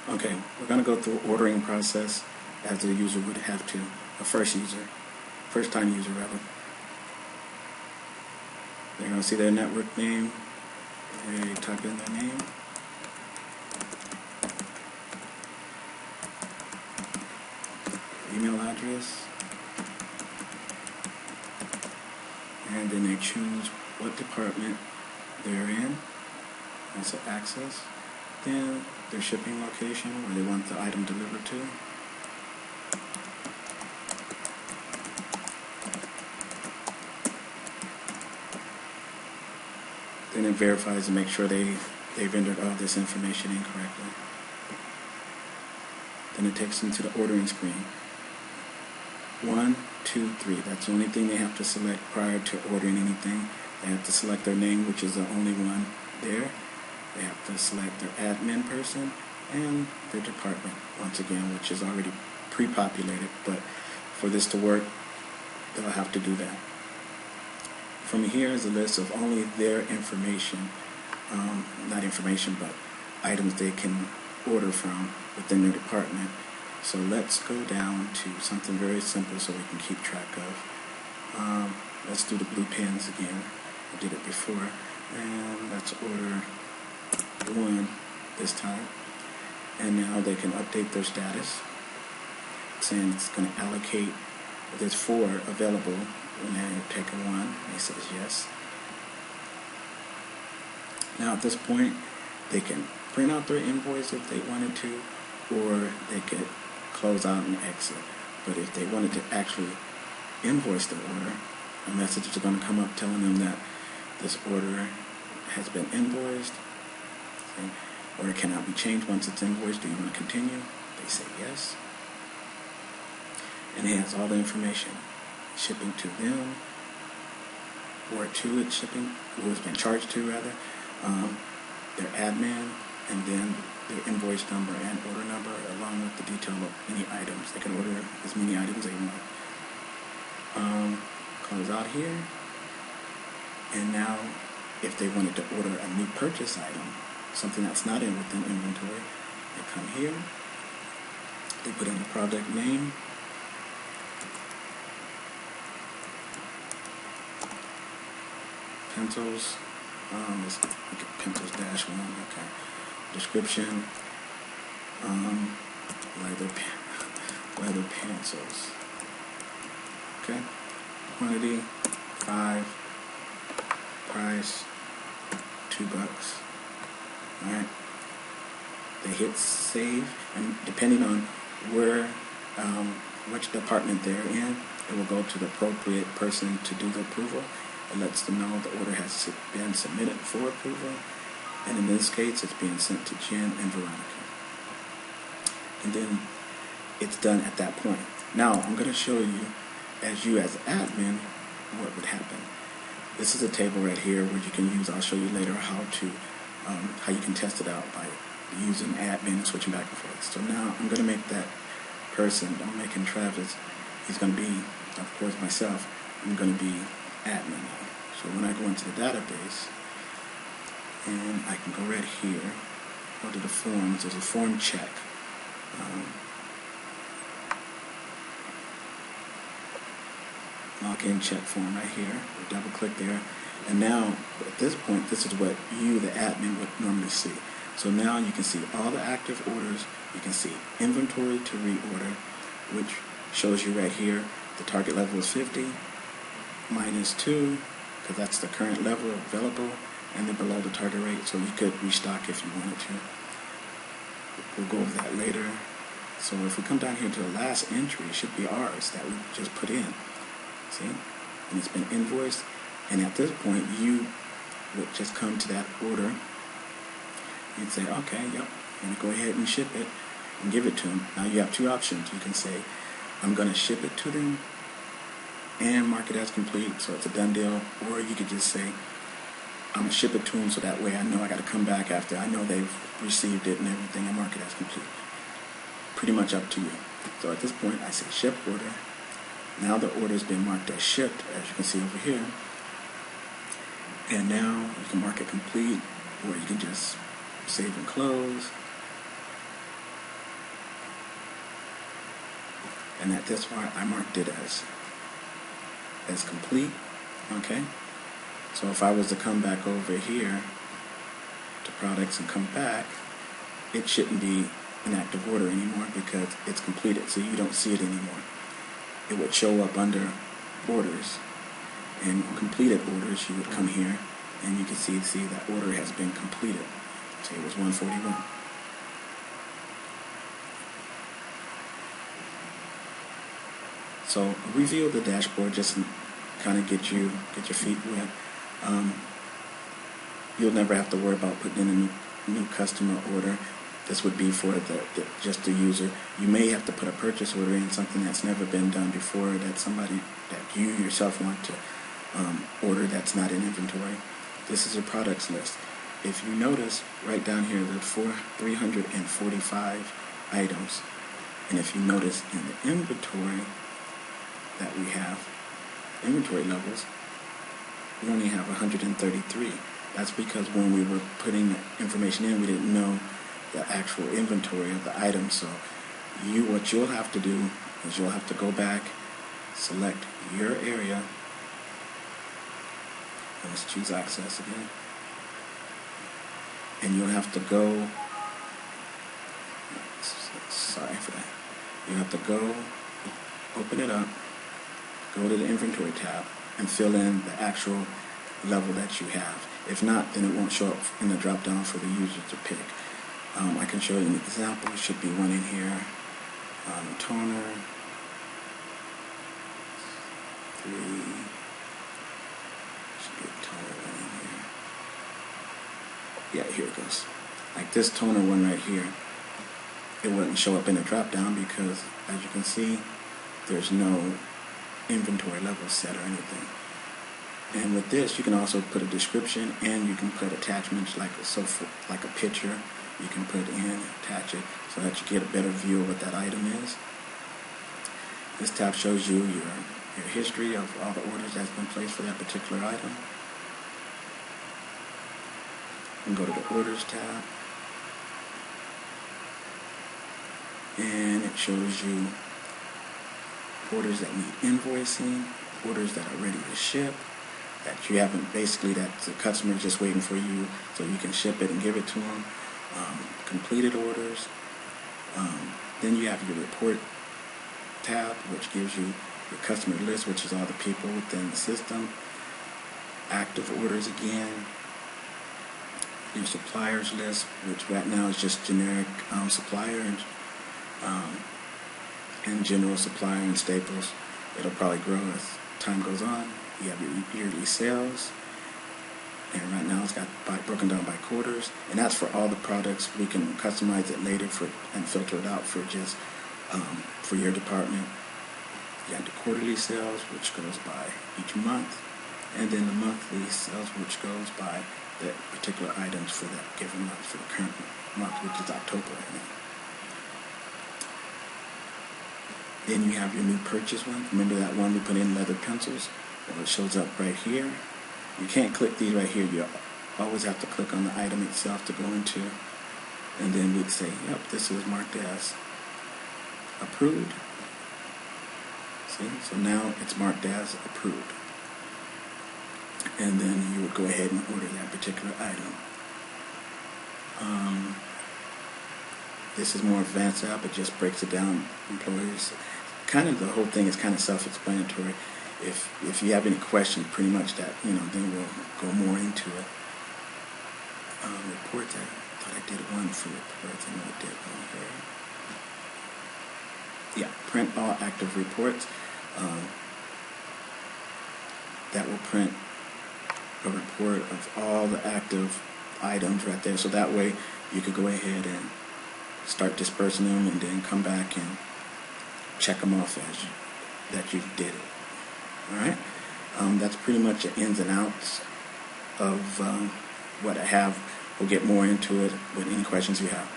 Okay, we're going to go through ordering process as the user would have to, a first time user rather. They're going to see their network name, they type in their name, email address, and then they choose what department they're in, also access, then their shipping location where they want the item delivered to, then it verifies to make sure they've entered all this information incorrectly. Then it takes them to the ordering screen. 1, 2, 3. That's the only thing they have to select prior to ordering anything. They have to select their name, which is the only one there. They have to select their admin person and their department, once again, which is already pre-populated, but for this to work, they'll have to do that. From here is a list of only their information, not information, but items they can order from within their department. So let's go down to something very simple so we can keep track of. Let's do the blue pens again. I did it before. And let's order 1 this time. And now they can update their status, saying it's going to allocate, there's 4 available, and they take a 1, and he says yes. Now at this point, they can print out their invoice if they wanted to, or they could close out and exit. But if they wanted to actually invoice the order, a message is going to come up telling them that this order has been invoiced. Okay. Order cannot be changed once it's invoiced. Do you want to continue? They say yes. And it has all the information. Shipping to them, or to it shipping, who it's been charged to rather, their admin, and then their invoice number and order number, along with the detail of any items. They can order as many items they want. Close out here, and now if they wanted to order a new purchase item, something that's not within inventory, they come here, they put in the product name, pencils, let's look at pencils -1, okay. Description, leather pencils, okay. Quantity, 5, price, $2, alright. They hit save, and depending on where, which department they're in, it will go to the appropriate person to do the approval. It lets them know the order has been submitted for approval, and in this case it's being sent to Jen and Veronica. And then it's done at that point. Now I'm going to show you, as admin, what would happen. This is a table right here where you can use, I'll show you later how you can test it out by using admin and switching back and forth. So now I'm going to make that person, I'm making Travis, he's going to be, of course, myself, I'm going to be admin now. So when I go into the database, and I can go right here, go to the forms, there's a form check. Login check form right here. We double click there, and now at this point, this is what you, the admin, would normally see. So now you can see all the active orders. You can see inventory to reorder, which shows you right here the target level is 50 minus 2, because that's the current level available, and then below the target rate, so you could restock if you wanted to. We'll go over that later. So if we come down here to the last entry, it should be ours that we just put in. See? And it's been invoiced, and at this point you would just come to that order. You'd say, okay, yep, I'm going to go ahead and ship it and give it to them. Now you have 2 options. You can say, I'm going to ship it to them and mark it as complete, so it's a done deal, or you could just say, I'm going to ship it to them so that way I know I got to come back after I know they've received it and everything and mark it as complete. Pretty much up to you. So at this point I say ship order. Now the order's been marked as shipped, as you can see over here. And now you can mark it complete, or you can just save and close. and at this point I marked it as complete. Okay, so if I was to come back over here to products and come back, it shouldn't be an active order anymore because it's completed, so you don't see it anymore. It would show up under orders, and completed orders, you would come here and you can see that order has been completed. Say it was 141. So a review of the dashboard, just to kind of get your feet wet. You'll never have to worry about putting in a new customer order. This would be for just the user. You may have to put a purchase order in, something that's never been done before, that somebody that you yourself want to order that's not in inventory. This is a products list. If you notice right down here, there are 345 items, and if you notice in the inventory that we have, inventory levels, we only have 133. That's because when we were putting the information in, we didn't know the actual inventory of the items. So what you'll have to do is you'll have to go back, select your area, and let's choose access again, and you'll have to go, sorry for that, you have to go, open it up, go to the inventory tab, and fill in the actual level that you have. If not, then it won't show up in the drop down for the user to pick. I can show you an example. It should be one in here. Toner 3. Should be a toner one in here. Yeah, here it goes. Like this toner one right here, it wouldn't show up in the drop down because, as you can see, there's no inventory level set or anything. And with this, you can also put a description, and you can put attachments like a picture. You can put in, attach it, so that you get a better view of what that item is. This tab shows you your history of all the orders that's been placed for that particular item. You can go to the orders tab, and it shows you orders that need invoicing, orders that are ready to ship, that you haven't, basically that the customer is just waiting for you so you can ship it and give it to them. Completed orders. Then you have your report tab, which gives you your customer list, which is all the people within the system. Active orders again. Your suppliers list, which right now is just generic supplier and general supplier and staples. It'll probably grow as time goes on. You have your yearly sales, and right now it's got broken down by quarters, and that's for all the products. We can customize it later and filter it out for just for your department. You have the quarterly sales, which goes by each month, and then the monthly sales, which goes by the particular items for that given month, for the current month, which is October right now. Then you have your new purchase one. Remember that one we put in leather pencils? Well, it shows up right here. You can't click these right here. You always have to click on the item itself to go into, and then we'd say, yep, this is marked as approved. See, so now it's marked as approved. And then you would go ahead and order that particular item. This is more advanced app. It just breaks it down. Employees, kind of the whole thing is kind of self-explanatory. If you have any questions, pretty much that, then we'll go more into it. Reports, I thought I did one for reports. I know I did one here. Yeah, print all active reports. That will print a report of all the active items right there. So that way you could go ahead and start dispersing them, and then come back and check them off that you did it. All right, that's pretty much the ins and outs of what I have. We'll get more into it with any questions you have.